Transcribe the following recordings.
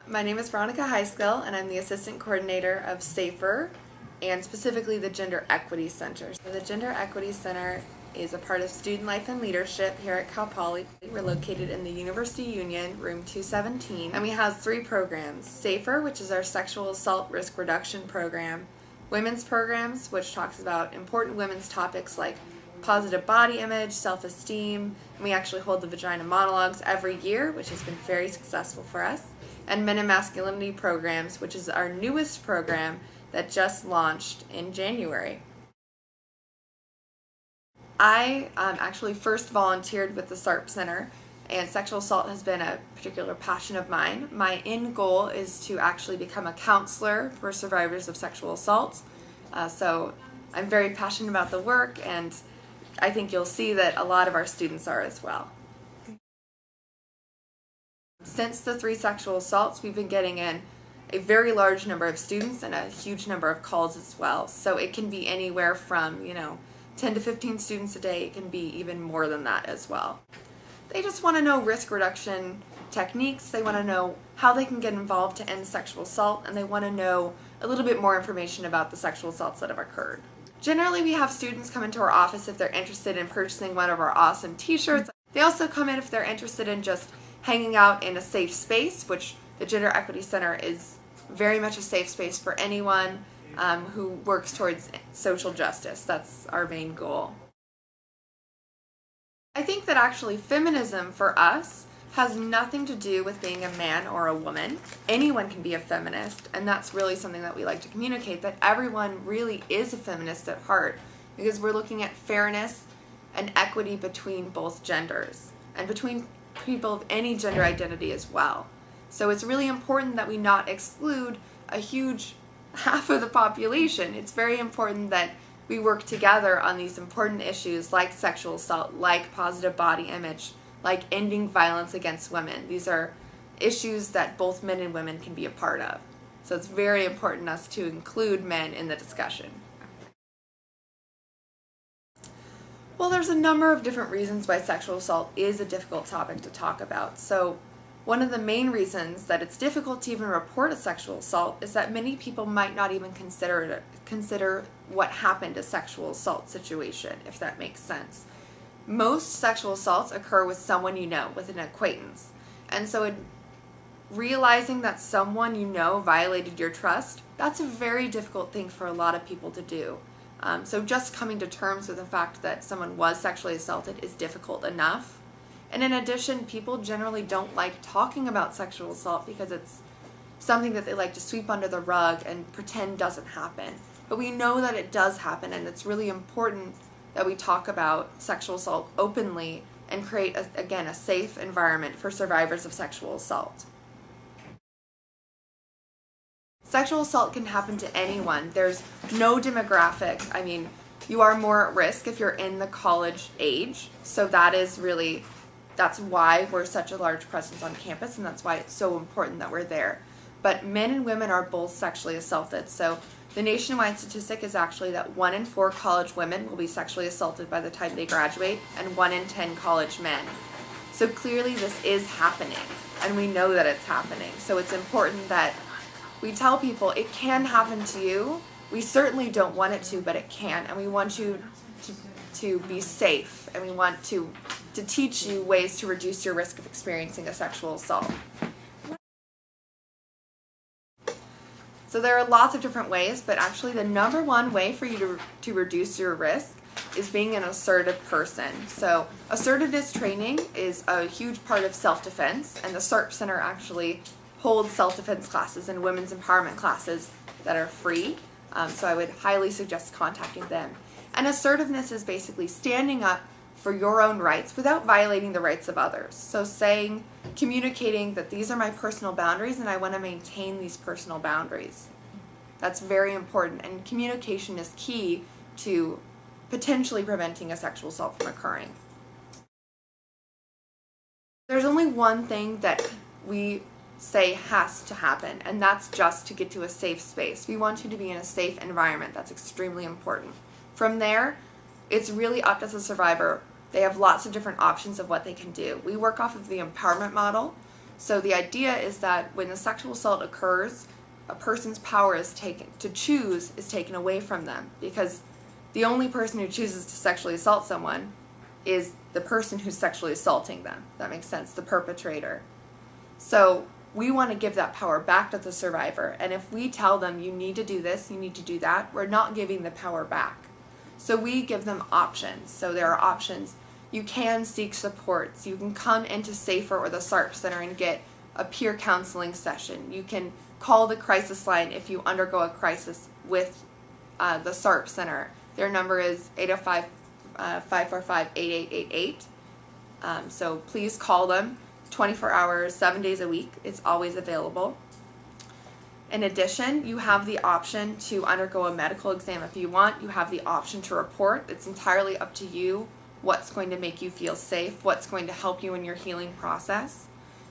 My name is Veronica Heiskell, and I'm the Assistant Coordinator of S.A.F.E.R, and specifically the Gender Equity Center. So the Gender Equity Center is a part of Student Life and Leadership here at Cal Poly. We're located in the University Union, room 217, and we have 3 programs. S.A.F.E.R, which is our sexual assault risk reduction program, women's programs, which talks about important women's topics like positive body image, self-esteem, and we actually hold the vagina monologues every year, which has been very successful for us, and men and masculinity programs, which is our newest program that just launched in January. I actually first volunteered with the S.A.R.P Center, and sexual assault has been a particular passion of mine. My end goal is to actually become a counselor for survivors of sexual assault. So I'm very passionate about the work, and I think you'll see that a lot of our students are as well. Since the 3 sexual assaults, we've been getting in a very large number of students and a huge number of calls as well. So it can be anywhere from, 10 to 15 students a day. It can be even more than that as well. They just want to know risk reduction techniques. They want to know how they can get involved to end sexual assault, and they want to know a little bit more information about the sexual assaults that have occurred. Generally, we have students come into our office if they're interested in purchasing one of our awesome t-shirts. They also come in if they're interested in just hanging out in a safe space, which the Gender Equity Center is very much a safe space for anyone who works towards social justice. That's our main goal. I think that actually feminism for us has nothing to do with being a man or a woman. Anyone can be a feminist, and that's really something that we like to communicate, that everyone really is a feminist at heart, because we're looking at fairness and equity between both genders and between people of any gender identity as well. So it's really important that we not exclude a huge half of the population. It's very important that we work together on these important issues like sexual assault, like positive body image, like ending violence against women. These are issues that both men and women can be a part of. So it's very important us to include men in the discussion. Well, there's a number of different reasons why sexual assault is a difficult topic to talk about. So one of the main reasons that it's difficult to even report a sexual assault is that many people might not even consider what happened a sexual assault situation, if that makes sense. Most sexual assaults occur with someone you know, with an acquaintance. And so realizing that someone you know violated your trust, that's a very difficult thing for a lot of people to do. So just coming to terms with the fact that someone was sexually assaulted is difficult enough. And in addition, people generally don't like talking about sexual assault because it's something that they like to sweep under the rug and pretend doesn't happen. But we know that it does happen, and it's really important that we talk about sexual assault openly and create, again, a safe environment for survivors of sexual assault. Sexual assault can happen to anyone. There's no demographic. I mean, you are more at risk if you're in the college age. So that's why we're such a large presence on campus, and that's why it's so important that we're there. But men and women are both sexually assaulted. So the nationwide statistic is actually that 1 in 4 college women will be sexually assaulted by the time they graduate, and 1 in 10 college men. So clearly this is happening, and we know that it's happening. So it's important that we tell people it can happen to you. We certainly don't want it to, but it can, and we want you to be safe, and we want to teach you ways to reduce your risk of experiencing a sexual assault. So there are lots of different ways, but actually the number one way for you to reduce your risk is being an assertive person. So assertiveness training is a huge part of self-defense, and the S.A.R.P Center actually holds self-defense classes and women's empowerment classes that are free. So I would highly suggest contacting them. And assertiveness is basically standing up for your own rights without violating the rights of others. So communicating that these are my personal boundaries and I want to maintain these personal boundaries. That's very important, and communication is key to potentially preventing a sexual assault from occurring. There's only one thing that we say has to happen, and that's just to get to a safe space. We want you to be in a safe environment. That's extremely important. From there, it's really up to the survivor. They have lots of different options of what they can do. We work off of the empowerment model, So the idea is that when the sexual assault occurs, a person's power is taken to choose is taken away from them, because the only person who chooses to sexually assault someone is the person who's sexually assaulting them. That makes sense, the perpetrator. So we want to give that power back to the survivor, and if we tell them you need to do this, you need to do that, we're not giving the power back. So we give them options. So there are options. You can seek supports. You can come into S.A.F.E.R or the S.A.R.P Center and get a peer counseling session. You can call the crisis line if you undergo a crisis with the S.A.R.P Center. Their number is 805-545-8888. So please call them 24 hours, 7 days a week. It's always available. In addition, you have the option to undergo a medical exam if you want. You have the option to report. It's entirely up to you what's going to make you feel safe, what's going to help you in your healing process.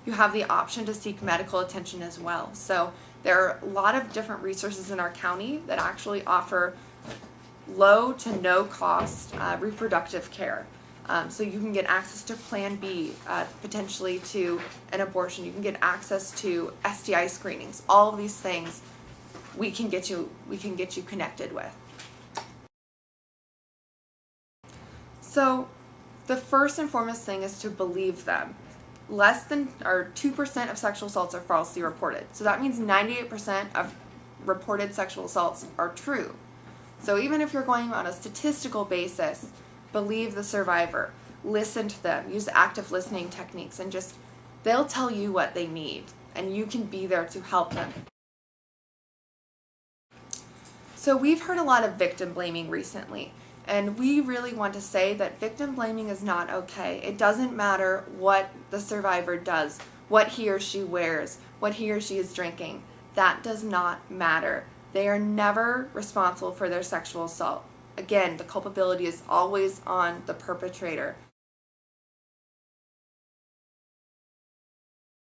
You have the option to seek medical attention as well. So there are a lot of different resources in our county that actually offer low to no cost reproductive care. So you can get access to Plan B, potentially to an abortion. You can get access to STI screenings. All of these things we can get you connected with. So the first and foremost thing is to believe them. Less than or 2% of sexual assaults are falsely reported. So that means 98% of reported sexual assaults are true. So even if you're going on a statistical basis, believe the survivor, listen to them, use active listening techniques, and they'll tell you what they need, and you can be there to help them. So we've heard a lot of victim blaming recently, and we really want to say that victim blaming is not okay. It doesn't matter what the survivor does, what he or she wears, what he or she is drinking. That does not matter. They are never responsible for their sexual assault. Again, the culpability is always on the perpetrator.